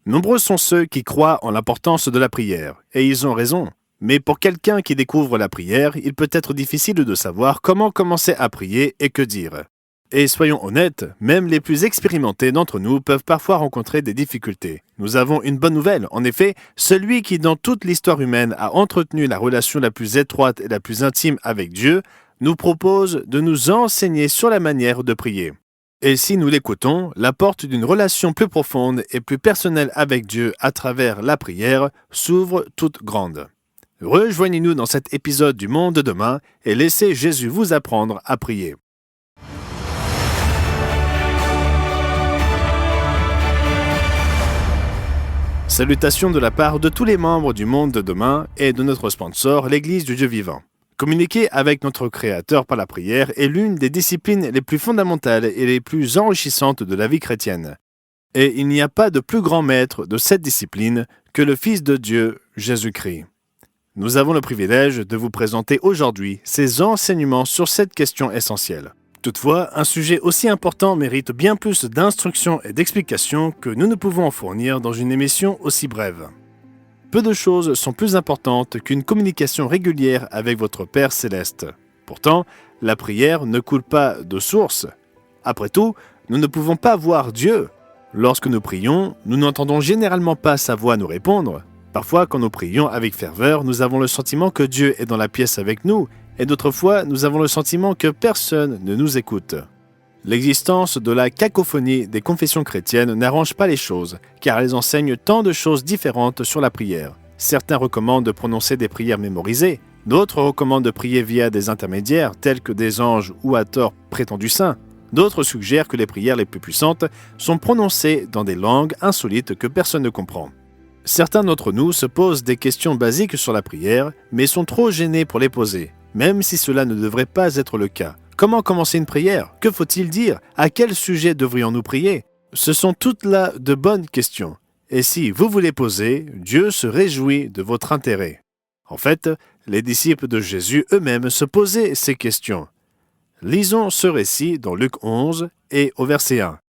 Nombreux sont ceux qui croient en l'importance de la prière, et ils ont raison. Mais pour quelqu'un qui découvre la prière, il peut être difficile de savoir comment commencer à prier et que dire. Et soyons honnêtes, même les plus expérimentés d'entre nous peuvent parfois rencontrer des difficultés. Nous avons une bonne nouvelle, en effet, celui qui dans toute l'histoire humaine a entretenu la relation la plus étroite et la plus intime avec Dieu, nous propose de nous enseigner sur la manière de prier. Et si nous l'écoutons, la porte d'une relation plus profonde et plus personnelle avec Dieu à travers la prière s'ouvre toute grande. Rejoignez-nous dans cet épisode du Monde de demain et laissez Jésus vous apprendre à prier. Salutations de la part de tous les membres du Monde de demain et de notre sponsor, l'Église du Dieu vivant. Communiquer avec notre Créateur par la prière est l'une des disciplines les plus fondamentales et les plus enrichissantes de la vie chrétienne. Et il n'y a pas de plus grand maître de cette discipline que le Fils de Dieu, Jésus-Christ. Nous avons le privilège de vous présenter aujourd'hui ces enseignements sur cette question essentielle. Toutefois, un sujet aussi important mérite bien plus d'instructions et d'explications que nous ne pouvons en fournir dans une émission aussi brève. Peu de choses sont plus importantes qu'une communication régulière avec votre Père céleste. Pourtant, la prière ne coule pas de source. Après tout, nous ne pouvons pas voir Dieu. Lorsque nous prions, nous n'entendons généralement pas sa voix nous répondre. Parfois, quand nous prions avec ferveur, nous avons le sentiment que Dieu est dans la pièce avec nous, et d'autres fois, nous avons le sentiment que personne ne nous écoute. L'existence de la cacophonie des confessions chrétiennes n'arrange pas les choses, car elles enseignent tant de choses différentes sur la prière. Certains recommandent de prononcer des prières mémorisées, d'autres recommandent de prier via des intermédiaires tels que des anges ou à tort prétendus saints. D'autres suggèrent que les prières les plus puissantes sont prononcées dans des langues insolites que personne ne comprend. Certains d'entre nous se posent des questions basiques sur la prière, mais sont trop gênés pour les poser, même si cela ne devrait pas être le cas. Comment commencer une prière? Que faut-il dire? À quel sujet devrions-nous prier? Ce sont toutes là de bonnes questions. Et si vous vous les posez, Dieu se réjouit de votre intérêt. En fait, les disciples de Jésus eux-mêmes se posaient ces questions. Lisons ce récit dans Luc 11 et au verset 1.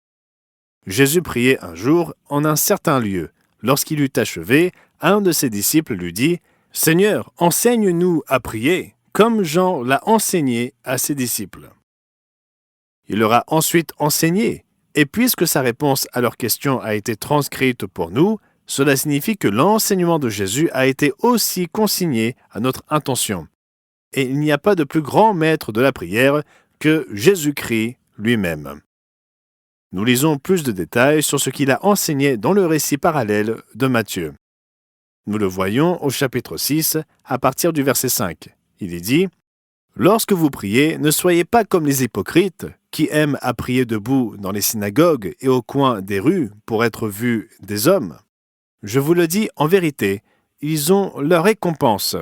Jésus priait un jour en un certain lieu. Lorsqu'il eut achevé, un de ses disciples lui dit « Seigneur, enseigne-nous à prier ». Comme Jean l'a enseigné à ses disciples. Il leur a ensuite enseigné, et puisque sa réponse à leurs questions a été transcrite pour nous, cela signifie que l'enseignement de Jésus a été aussi consigné à notre intention. Et il n'y a pas de plus grand maître de la prière que Jésus-Christ lui-même. Nous lisons plus de détails sur ce qu'il a enseigné dans le récit parallèle de Matthieu. Nous le voyons au chapitre 6, à partir du verset 5. Il est dit « Lorsque vous priez, ne soyez pas comme les hypocrites, qui aiment à prier debout dans les synagogues et au coin des rues pour être vus des hommes. Je vous le dis en vérité, ils ont leur récompense. »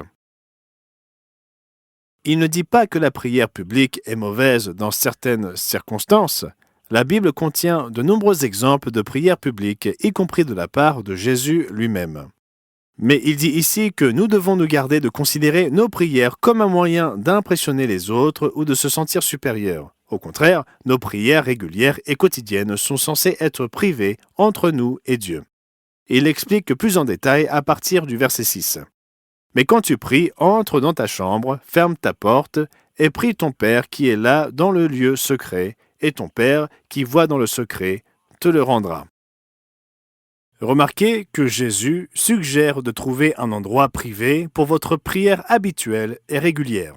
Il ne dit pas que la prière publique est mauvaise dans certaines circonstances. La Bible contient de nombreux exemples de prières publiques, y compris de la part de Jésus lui-même. Mais il dit ici que nous devons nous garder de considérer nos prières comme un moyen d'impressionner les autres ou de se sentir supérieurs. Au contraire, nos prières régulières et quotidiennes sont censées être privées entre nous et Dieu. Il explique plus en détail à partir du verset 6. « Mais quand tu pries, entre dans ta chambre, ferme ta porte et prie ton Père qui est là dans le lieu secret, et ton Père qui voit dans le secret te le rendra. » Remarquez que Jésus suggère de trouver un endroit privé pour votre prière habituelle et régulière.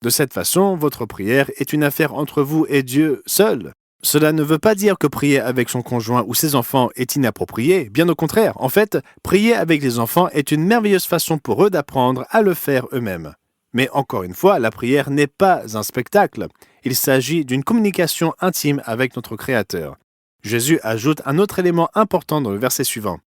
De cette façon, votre prière est une affaire entre vous et Dieu seul. Cela ne veut pas dire que prier avec son conjoint ou ses enfants est inapproprié, bien au contraire. En fait, prier avec les enfants est une merveilleuse façon pour eux d'apprendre à le faire eux-mêmes. Mais encore une fois, la prière n'est pas un spectacle. Il s'agit d'une communication intime avec notre Créateur. Jésus ajoute un autre élément important dans le verset suivant.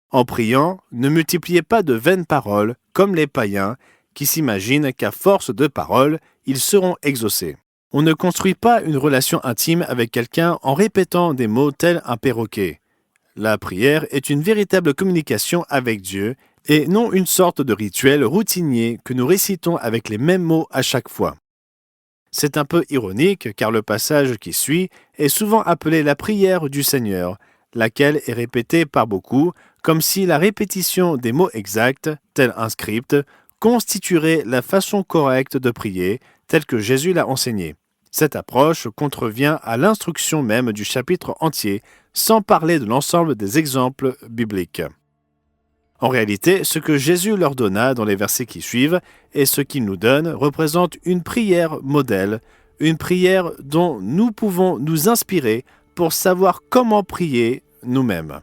En priant, ne multipliez pas de vaines paroles, comme les païens, qui s'imaginent qu'à force de paroles, ils seront exaucés. On ne construit pas une relation intime avec quelqu'un en répétant des mots tels un perroquet. La prière est une véritable communication avec Dieu et non une sorte de rituel routinier que nous récitons avec les mêmes mots à chaque fois. C'est un peu ironique car le passage qui suit est souvent appelé la prière du Seigneur, laquelle est répétée par beaucoup comme si la répétition des mots exacts, tel un script, constituerait la façon correcte de prier, telle que Jésus l'a enseigné. Cette approche contrevient à l'instruction même du chapitre entier, sans parler de l'ensemble des exemples bibliques. En réalité, ce que Jésus leur donna dans les versets qui suivent et ce qu'il nous donne représente une prière modèle, une prière dont nous pouvons nous inspirer pour savoir comment prier nous-mêmes.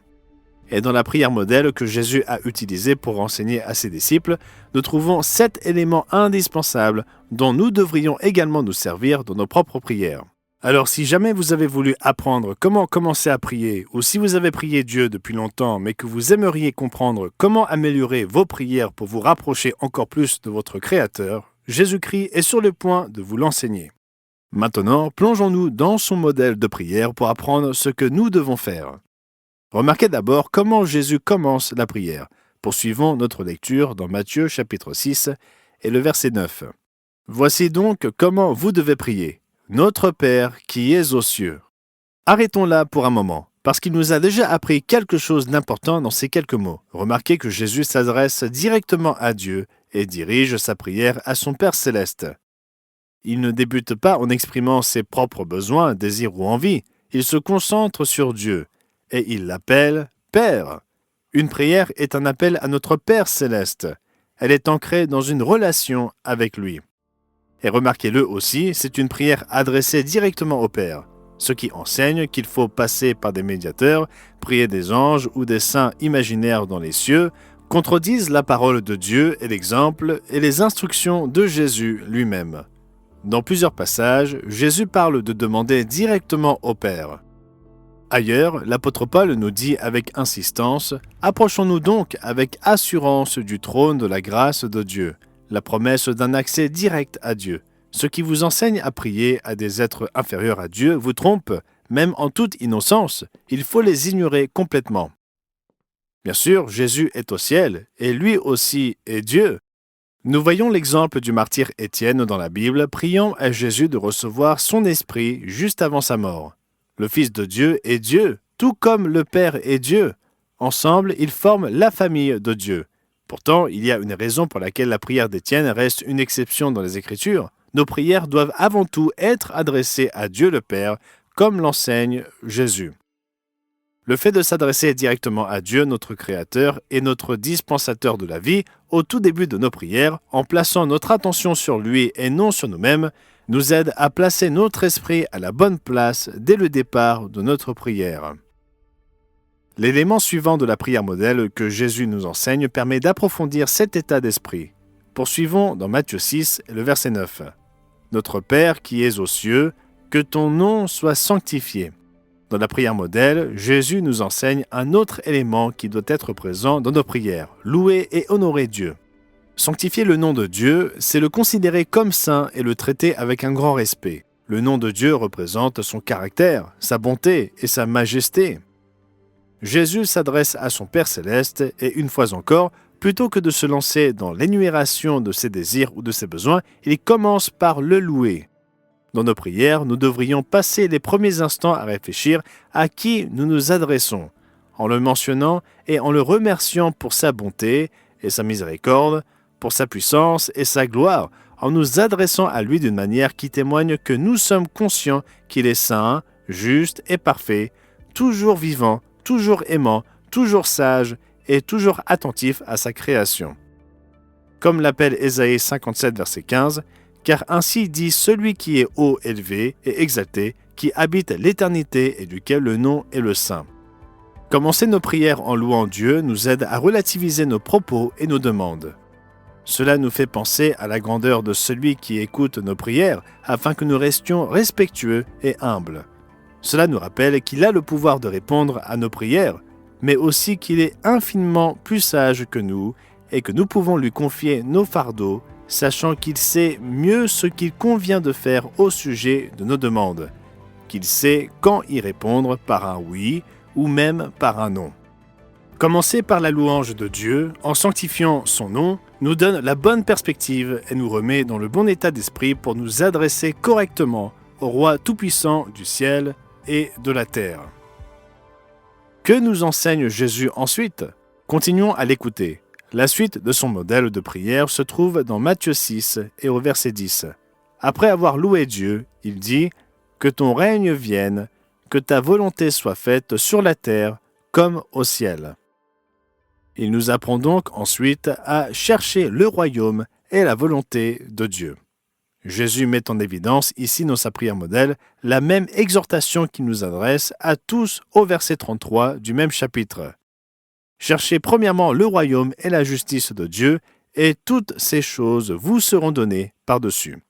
Et dans la prière modèle que Jésus a utilisée pour enseigner à ses disciples, nous trouvons 7 éléments indispensables dont nous devrions également nous servir dans nos propres prières. Alors si jamais vous avez voulu apprendre comment commencer à prier, ou si vous avez prié Dieu depuis longtemps mais que vous aimeriez comprendre comment améliorer vos prières pour vous rapprocher encore plus de votre Créateur, Jésus-Christ est sur le point de vous l'enseigner. Maintenant, plongeons-nous dans son modèle de prière pour apprendre ce que nous devons faire. Remarquez d'abord comment Jésus commence la prière. Poursuivons notre lecture dans Matthieu chapitre 6 et le verset 9. « Voici donc comment vous devez prier. Notre Père qui es aux cieux. » Arrêtons là pour un moment, parce qu'il nous a déjà appris quelque chose d'important dans ces quelques mots. Remarquez que Jésus s'adresse directement à Dieu et dirige sa prière à son Père céleste. Il ne débute pas en exprimant ses propres besoins, désirs ou envies. Il se concentre sur Dieu et il l'appelle Père. Une prière est un appel à notre Père céleste. Elle est ancrée dans une relation avec lui. Et remarquez-le aussi, c'est une prière adressée directement au Père, ce qui enseigne qu'il faut passer par des médiateurs, prier des anges ou des saints imaginaires dans les cieux, contredisent la parole de Dieu et l'exemple et les instructions de Jésus lui-même. Dans plusieurs passages, Jésus parle de demander directement au Père. Ailleurs, l'apôtre Paul nous dit avec insistance « Approchons-nous donc avec assurance du trône de la grâce de Dieu ». La promesse d'un accès direct à Dieu. Ceux qui vous enseignent à prier à des êtres inférieurs à Dieu vous trompent, même en toute innocence. Il faut les ignorer complètement. Bien sûr, Jésus est au ciel, et lui aussi est Dieu. Nous voyons l'exemple du martyr Étienne dans la Bible, priant à Jésus de recevoir son esprit juste avant sa mort. Le Fils de Dieu est Dieu, tout comme le Père est Dieu. Ensemble, ils forment la famille de Dieu. Pourtant, il y a une raison pour laquelle la prière d'Étienne reste une exception dans les Écritures. Nos prières doivent avant tout être adressées à Dieu le Père, comme l'enseigne Jésus. Le fait de s'adresser directement à Dieu, notre Créateur et notre dispensateur de la vie, au tout début de nos prières, en plaçant notre attention sur lui et non sur nous-mêmes, nous aide à placer notre esprit à la bonne place dès le départ de notre prière. L'élément suivant de la prière modèle que Jésus nous enseigne permet d'approfondir cet état d'esprit. Poursuivons dans Matthieu 6 et le verset 9. « Notre Père qui es aux cieux, que ton nom soit sanctifié. » Dans la prière modèle, Jésus nous enseigne un autre élément qui doit être présent dans nos prières, louer et honorer Dieu. Sanctifier le nom de Dieu, c'est le considérer comme saint et le traiter avec un grand respect. Le nom de Dieu représente son caractère, sa bonté et sa majesté. Jésus s'adresse à son Père céleste et une fois encore, plutôt que de se lancer dans l'énumération de ses désirs ou de ses besoins, il commence par le louer. Dans nos prières, nous devrions passer les premiers instants à réfléchir à qui nous nous adressons, en le mentionnant et en le remerciant pour sa bonté et sa miséricorde, pour sa puissance et sa gloire, en nous adressant à lui d'une manière qui témoigne que nous sommes conscients qu'il est saint, juste et parfait, toujours vivant, toujours aimant, toujours sage et toujours attentif à sa création. Comme l'appelle Ésaïe 57, verset 15, « Car ainsi dit celui qui est haut élevé et exalté, qui habite l'éternité et duquel le nom est le Saint. » Commencer nos prières en louant Dieu nous aide à relativiser nos propos et nos demandes. Cela nous fait penser à la grandeur de celui qui écoute nos prières afin que nous restions respectueux et humbles. Cela nous rappelle qu'il a le pouvoir de répondre à nos prières, mais aussi qu'il est infiniment plus sage que nous et que nous pouvons lui confier nos fardeaux, sachant qu'il sait mieux ce qu'il convient de faire au sujet de nos demandes, qu'il sait quand y répondre par un oui ou même par un non. Commencer par la louange de Dieu, en sanctifiant son nom, nous donne la bonne perspective et nous remet dans le bon état d'esprit pour nous adresser correctement au Roi tout-puissant du ciel et de la terre. Que nous enseigne Jésus ensuite ? Continuons à l'écouter. La suite de son modèle de prière se trouve dans Matthieu 6 et au verset 10. Après avoir loué Dieu, il dit « Que ton règne vienne, que ta volonté soit faite sur la terre comme au ciel. » Il nous apprend donc ensuite à chercher le royaume et la volonté de Dieu. Jésus met en évidence ici dans sa prière modèle la même exhortation qu'il nous adresse à tous au verset 33 du même chapitre. Cherchez premièrement le royaume et la justice de Dieu, et toutes ces choses vous seront données par-dessus.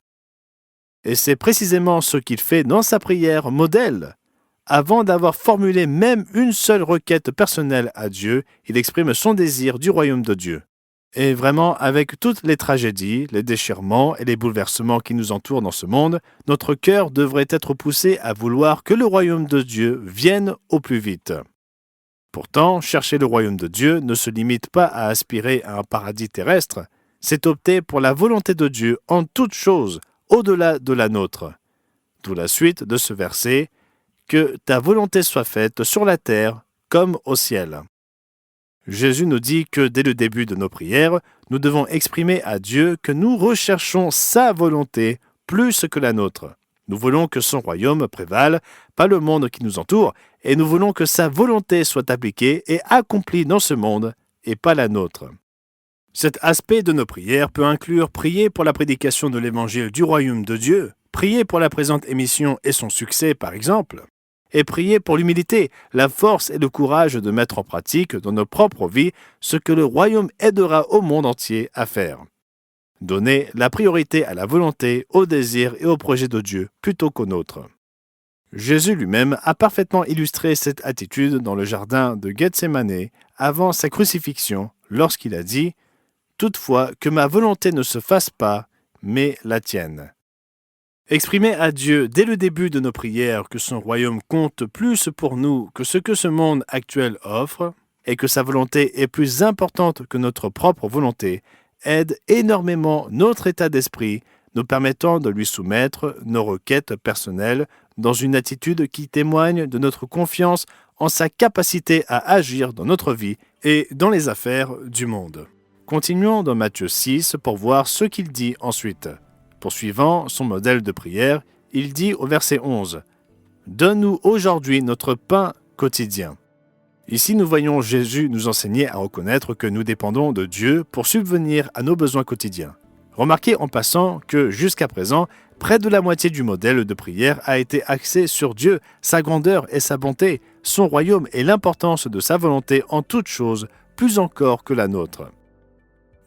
Et c'est précisément ce qu'il fait dans sa prière modèle. Avant d'avoir formulé même une seule requête personnelle à Dieu, il exprime son désir du royaume de Dieu. Et vraiment, avec toutes les tragédies, les déchirements et les bouleversements qui nous entourent dans ce monde, notre cœur devrait être poussé à vouloir que le royaume de Dieu vienne au plus vite. Pourtant, chercher le royaume de Dieu ne se limite pas à aspirer à un paradis terrestre, c'est opter pour la volonté de Dieu en toutes choses, au-delà de la nôtre. D'où la suite de ce verset, « Que ta volonté soit faite sur la terre comme au ciel ». Jésus nous dit que dès le début de nos prières, nous devons exprimer à Dieu que nous recherchons sa volonté plus que la nôtre. Nous voulons que son royaume prévale, pas le monde qui nous entoure, et nous voulons que sa volonté soit appliquée et accomplie dans ce monde, et pas la nôtre. Cet aspect de nos prières peut inclure prier pour la prédication de l'évangile du royaume de Dieu, prier pour la présente émission et son succès par exemple, et prier pour l'humilité, la force et le courage de mettre en pratique dans nos propres vies ce que le royaume aidera au monde entier à faire. Donner la priorité à la volonté, au désir et au projet de Dieu plutôt qu'au nôtre. Jésus lui-même a parfaitement illustré cette attitude dans le jardin de Gethsémani avant sa crucifixion lorsqu'il a dit « Toutefois que ma volonté ne se fasse pas, mais la tienne ». Exprimer à Dieu dès le début de nos prières que son royaume compte plus pour nous que ce que ce monde actuel offre et que sa volonté est plus importante que notre propre volonté aide énormément notre état d'esprit, nous permettant de lui soumettre nos requêtes personnelles dans une attitude qui témoigne de notre confiance en sa capacité à agir dans notre vie et dans les affaires du monde. Continuons dans Matthieu 6 pour voir ce qu'il dit ensuite. Poursuivant son modèle de prière, il dit au verset 11 « Donne-nous aujourd'hui notre pain quotidien ». Ici, nous voyons Jésus nous enseigner à reconnaître que nous dépendons de Dieu pour subvenir à nos besoins quotidiens. Remarquez en passant que, jusqu'à présent, près de la moitié du modèle de prière a été axé sur Dieu, sa grandeur et sa bonté, son royaume et l'importance de sa volonté en toutes choses, plus encore que la nôtre.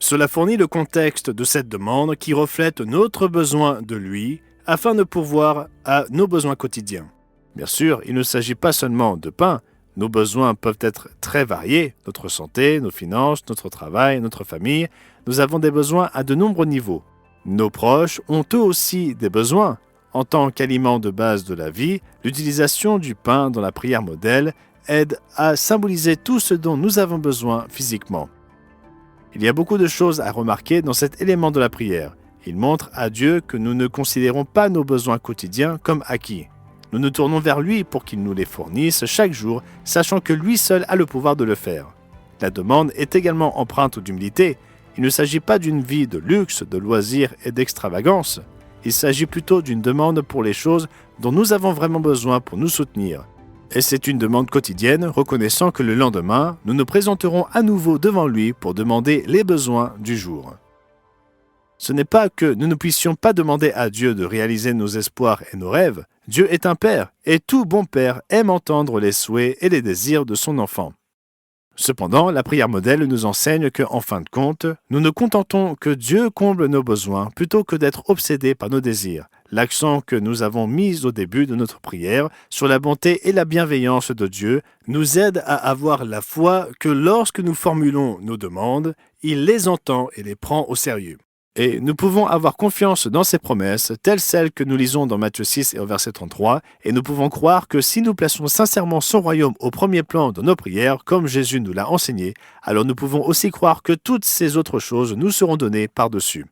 Cela fournit le contexte de cette demande qui reflète notre besoin de lui afin de pourvoir à nos besoins quotidiens. Bien sûr, il ne s'agit pas seulement de pain. Nos besoins peuvent être très variés, notre santé, nos finances, notre travail, notre famille. Nous avons des besoins à de nombreux niveaux. Nos proches ont eux aussi des besoins. En tant qu'aliment de base de la vie, l'utilisation du pain dans la prière modèle aide à symboliser tout ce dont nous avons besoin physiquement. Il y a beaucoup de choses à remarquer dans cet élément de la prière. Il montre à Dieu que nous ne considérons pas nos besoins quotidiens comme acquis. Nous nous tournons vers lui pour qu'il nous les fournisse chaque jour, sachant que lui seul a le pouvoir de le faire. La demande est également empreinte d'humilité. Il ne s'agit pas d'une vie de luxe, de loisirs et d'extravagance. Il s'agit plutôt d'une demande pour les choses dont nous avons vraiment besoin pour nous soutenir. Et c'est une demande quotidienne, reconnaissant que le lendemain, nous nous présenterons à nouveau devant lui pour demander les besoins du jour. Ce n'est pas que nous ne puissions pas demander à Dieu de réaliser nos espoirs et nos rêves. Dieu est un Père, et tout bon Père aime entendre les souhaits et les désirs de son enfant. Cependant, la prière modèle nous enseigne qu'en fin de compte, nous ne contentons que Dieu comble nos besoins plutôt que d'être obsédés par nos désirs. L'accent que nous avons mis au début de notre prière sur la bonté et la bienveillance de Dieu nous aide à avoir la foi que lorsque nous formulons nos demandes, il les entend et les prend au sérieux. Et nous pouvons avoir confiance dans ces promesses, telles celles que nous lisons dans Matthieu 6 et au verset 33, et nous pouvons croire que si nous plaçons sincèrement son royaume au premier plan de nos prières, comme Jésus nous l'a enseigné, alors nous pouvons aussi croire que toutes ces autres choses nous seront données par-dessus.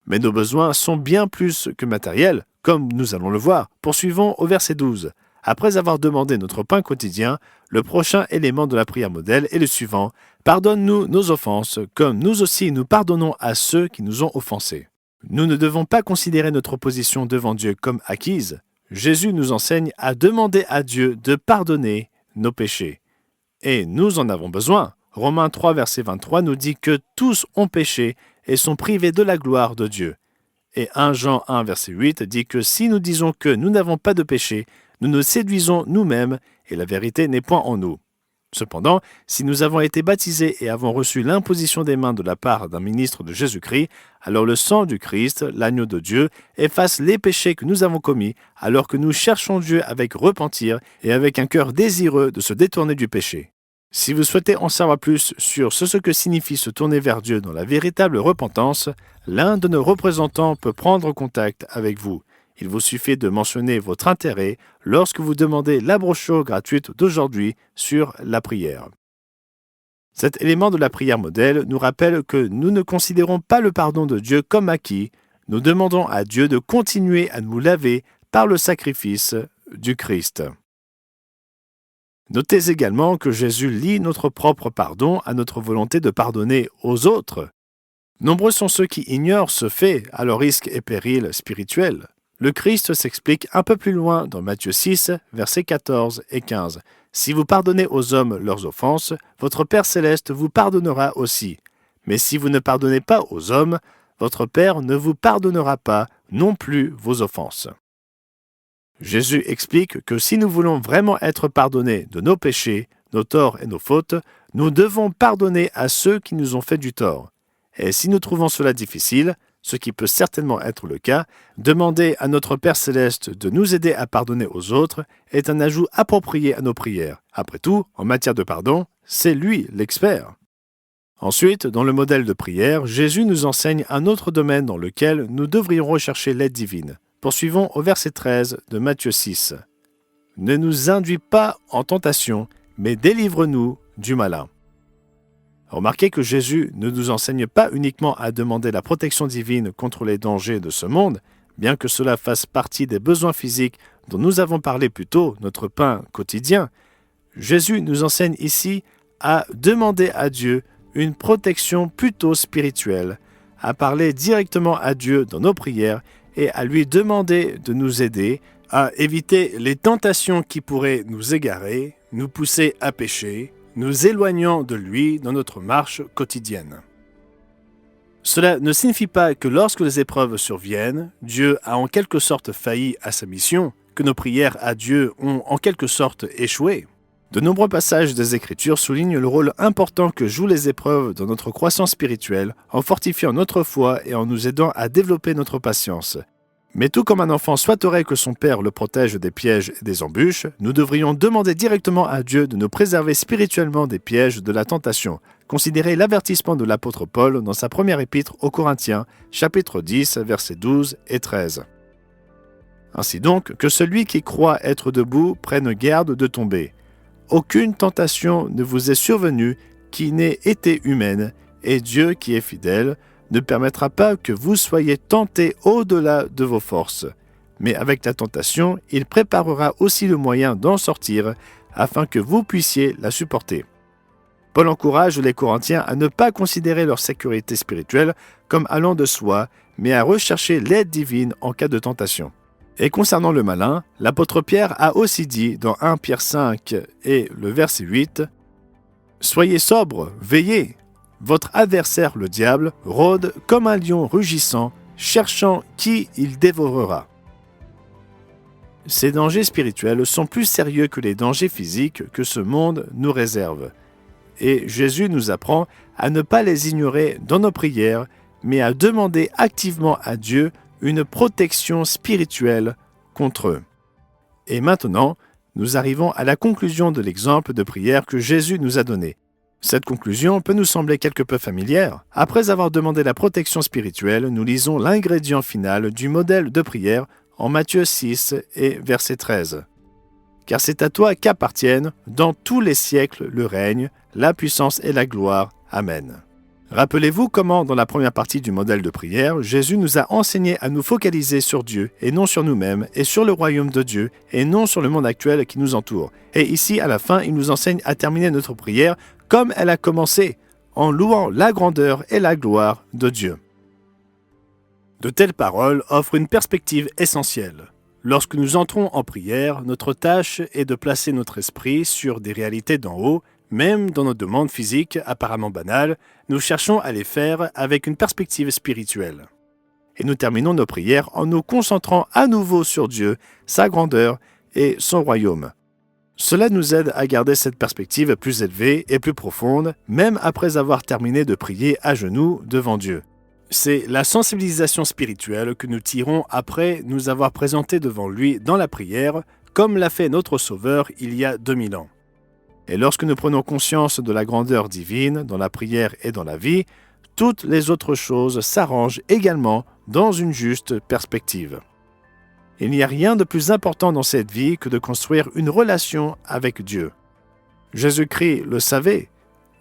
Mais nos besoins sont bien plus que matériels, comme nous allons le voir. Poursuivons au verset 12. Après avoir demandé notre pain quotidien, le prochain élément de la prière modèle est le suivant. Pardonne-nous nos offenses, comme nous aussi nous pardonnons à ceux qui nous ont offensés. Nous ne devons pas considérer notre position devant Dieu comme acquise. Jésus nous enseigne à demander à Dieu de pardonner nos péchés. Et nous en avons besoin. Romains 3, verset 23 nous dit que tous ont péché et sont privés de la gloire de Dieu. Et 1 Jean 1, verset 8 dit que si nous disons que nous n'avons pas de péché, nous nous séduisons nous-mêmes et la vérité n'est point en nous. Cependant, si nous avons été baptisés et avons reçu l'imposition des mains de la part d'un ministre de Jésus-Christ, alors le sang du Christ, l'agneau de Dieu, efface les péchés que nous avons commis, alors que nous cherchons Dieu avec repentir et avec un cœur désireux de se détourner du péché. Si vous souhaitez en savoir plus sur ce que signifie se tourner vers Dieu dans la véritable repentance, l'un de nos représentants peut prendre contact avec vous. Il vous suffit de mentionner votre intérêt lorsque vous demandez la brochure gratuite d'aujourd'hui sur la prière. Cet élément de la prière modèle nous rappelle que nous ne considérons pas le pardon de Dieu comme acquis. Nous demandons à Dieu de continuer à nous laver par le sacrifice du Christ. Notez également que Jésus lie notre propre pardon à notre volonté de pardonner aux autres. Nombreux sont ceux qui ignorent ce fait à leur risque et péril spirituel. Le Christ s'explique un peu plus loin dans Matthieu 6, versets 14 et 15. « Si vous pardonnez aux hommes leurs offenses, votre Père céleste vous pardonnera aussi. Mais si vous ne pardonnez pas aux hommes, votre Père ne vous pardonnera pas non plus vos offenses. » Jésus explique que si nous voulons vraiment être pardonnés de nos péchés, nos torts et nos fautes, nous devons pardonner à ceux qui nous ont fait du tort. Et si nous trouvons cela difficile, ce qui peut certainement être le cas, demander à notre Père céleste de nous aider à pardonner aux autres est un ajout approprié à nos prières. Après tout, en matière de pardon, c'est lui l'expert. Ensuite, dans le modèle de prière, Jésus nous enseigne un autre domaine dans lequel nous devrions rechercher l'aide divine. Poursuivons au verset 13 de Matthieu 6. « Ne nous induis pas en tentation, mais délivre-nous du malin. » Remarquez que Jésus ne nous enseigne pas uniquement à demander la protection divine contre les dangers de ce monde, bien que cela fasse partie des besoins physiques dont nous avons parlé plus tôt, notre pain quotidien. Jésus nous enseigne ici à demander à Dieu une protection plutôt spirituelle, à parler directement à Dieu dans nos prières et à lui demander de nous aider à éviter les tentations qui pourraient nous égarer, nous pousser à pécher, nous éloignant de lui dans notre marche quotidienne. Cela ne signifie pas que lorsque les épreuves surviennent, Dieu a en quelque sorte failli à sa mission, que nos prières à Dieu ont en quelque sorte échoué. De nombreux passages des Écritures soulignent le rôle important que jouent les épreuves dans notre croissance spirituelle, en fortifiant notre foi et en nous aidant à développer notre patience. Mais tout comme un enfant souhaiterait que son père le protège des pièges et des embûches, nous devrions demander directement à Dieu de nous préserver spirituellement des pièges de la tentation. Considérez l'avertissement de l'apôtre Paul dans sa première épître aux Corinthiens, chapitre 10, versets 12 et 13. Ainsi donc, que celui qui croit être debout prenne garde de tomber. Aucune tentation ne vous est survenue qui n'ait été humaine, et Dieu qui est fidèle ne permettra pas que vous soyez tentés au-delà de vos forces. Mais avec la tentation, il préparera aussi le moyen d'en sortir, afin que vous puissiez la supporter. Paul encourage les Corinthiens à ne pas considérer leur sécurité spirituelle comme allant de soi, mais à rechercher l'aide divine en cas de tentation. Et concernant le malin, l'apôtre Pierre a aussi dit dans 1 Pierre 5 et le verset 8 « Soyez sobres, veillez. Votre adversaire, le diable, rôde comme un lion rugissant, cherchant qui il dévorera. » Ces dangers spirituels sont plus sérieux que les dangers physiques que ce monde nous réserve. Et Jésus nous apprend à ne pas les ignorer dans nos prières, mais à demander activement à Dieu une protection spirituelle contre eux. Et maintenant, nous arrivons à la conclusion de l'exemple de prière que Jésus nous a donné. Cette conclusion peut nous sembler quelque peu familière. Après avoir demandé la protection spirituelle, nous lisons l'ingrédient final du modèle de prière en Matthieu 6 et verset 13. « Car c'est à toi qu'appartiennent, dans tous les siècles, le règne, la puissance et la gloire. Amen. » Rappelez-vous comment, dans la première partie du modèle de prière, Jésus nous a enseigné à nous focaliser sur Dieu et non sur nous-mêmes, et sur le royaume de Dieu et non sur le monde actuel qui nous entoure. Et ici, à la fin, il nous enseigne à terminer notre prière comme elle a commencé, en louant la grandeur et la gloire de Dieu. De telles paroles offrent une perspective essentielle. Lorsque nous entrons en prière, notre tâche est de placer notre esprit sur des réalités d'en haut. Même dans nos demandes physiques apparemment banales, nous cherchons à les faire avec une perspective spirituelle. Et nous terminons nos prières en nous concentrant à nouveau sur Dieu, sa grandeur et son royaume. Cela nous aide à garder cette perspective plus élevée et plus profonde, même après avoir terminé de prier à genoux devant Dieu. C'est la sensibilisation spirituelle que nous tirons après nous avoir présentés devant lui dans la prière, comme l'a fait notre Sauveur il y a 2000 ans. Et lorsque nous prenons conscience de la grandeur divine dans la prière et dans la vie, toutes les autres choses s'arrangent également dans une juste perspective. Il n'y a rien de plus important dans cette vie que de construire une relation avec Dieu. Jésus-Christ le savait.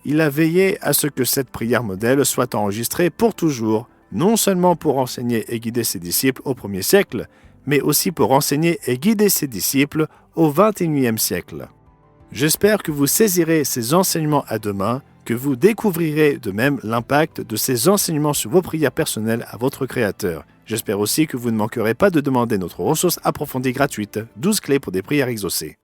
Il a veillé à ce que cette prière modèle soit enregistrée pour toujours, non seulement pour enseigner et guider ses disciples au 1er siècle, mais aussi pour enseigner et guider ses disciples au 21e siècle. J'espère que vous saisirez ces enseignements à deux mains, que vous découvrirez de même l'impact de ces enseignements sur vos prières personnelles à votre Créateur. J'espère aussi que vous ne manquerez pas de demander notre ressource approfondie gratuite, 12 clés pour des prières exaucées.